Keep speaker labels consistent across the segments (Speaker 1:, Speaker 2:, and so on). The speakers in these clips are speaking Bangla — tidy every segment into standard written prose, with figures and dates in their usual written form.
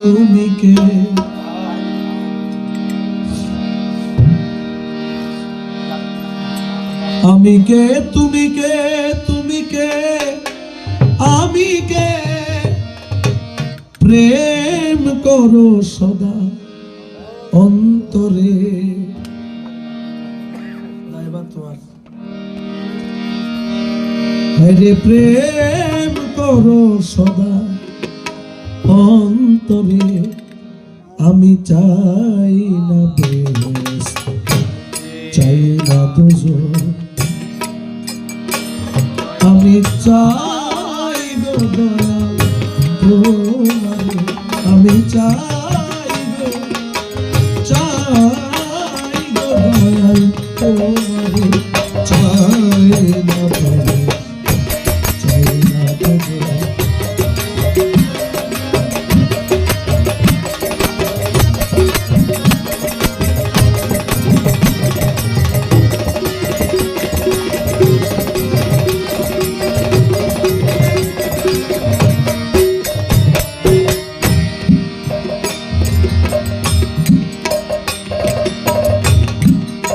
Speaker 1: তুমি কে আমি কে তুমি কে তুমি কে আমি কে প্রেম করো সদা অন্তরে হরে প্রেম করো সদা অন্তরে আমি চাই না বেহেশত চাই না দোজখ আমি চাই গো দয়াল তোমারে আমি চাই গো দয়াল তোমারে চাই না বেহেশত চাই না দোজখ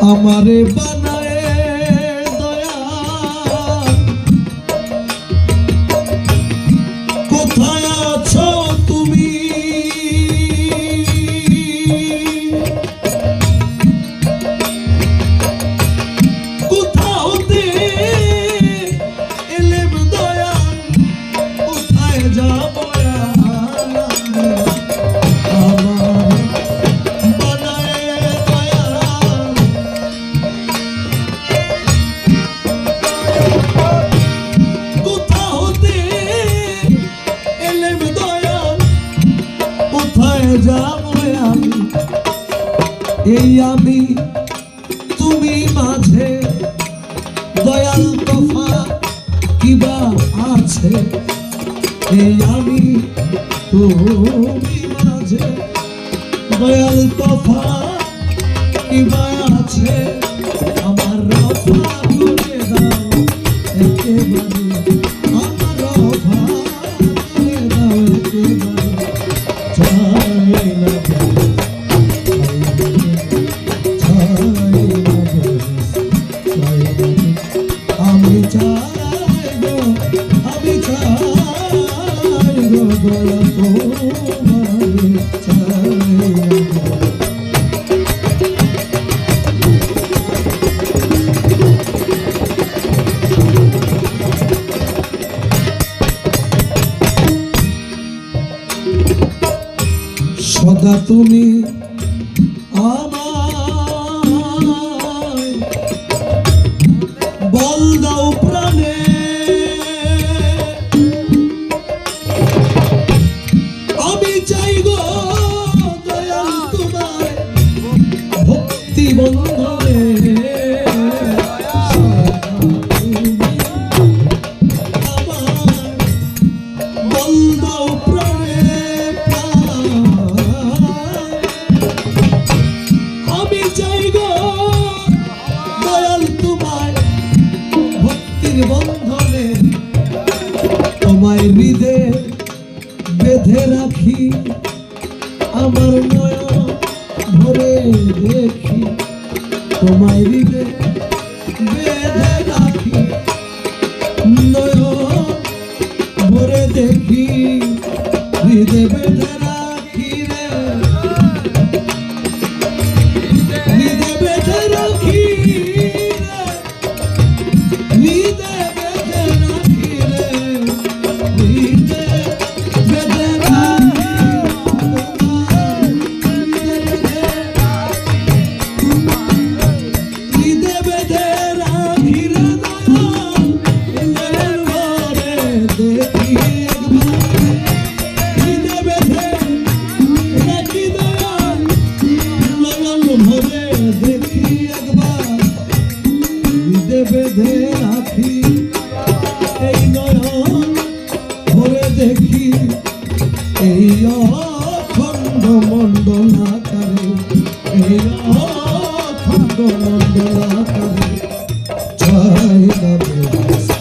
Speaker 1: আমারে বানায় দয়াল কোথায় আছো তুমি কোথাও হতে এলেম দয়াল কোথায় যাব আমি এই আমি তুমি মাঝে দয়াল তফাৎ কিবা আছে এই আমি তুমি মাঝে দয়াল তফাৎ কিবা আছে আমার রফা করে দাও একেবারে আমার রফা করে দাও একেবারে চাই না আমি চাই গো দয়া তোমারে চাই সদা তুমি আমায় বল দাও প্রাণে আমি চাই গো দয়াল তোমায় ভক্তি বন্ধনে বল দাও প্রাণে আমি চাই গো দয়াল তোমায় ভক্তির বন্ধনে তোমায় হৃদে বেঁধে রাখি আমার নয়ন ভরে দেখি তোমায় হৃদে বেঁধে রাখি নয়ন ভরে দেখি হৃদে বেঁধে রাখি রে হৃদে বেঁধে রাখি হৃদে বেঁধে রাখি রে হৃদে বেঁধে রাখি হৃদে বেঁধে রাখি রে দয়াল ঘরে দেখি হৃদে বেঁধে রাখি দয়াল নয়ন ভরে দেখি একবার হৃদে বেঁধে রাখি এই নয়ন ভরে দেখি এই অখণ্ড মণ্ডলাকারে এই অখণ্ড মণ্ডলাকারে চাই না বেহেশত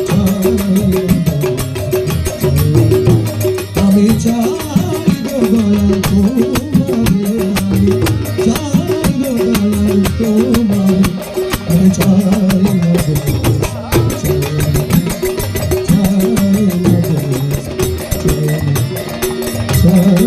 Speaker 1: চাই না চাই গো দয়াল তোমারে আমি চাই গো দয়াল তোমারে আমি চাই না গো চাই না গো চাই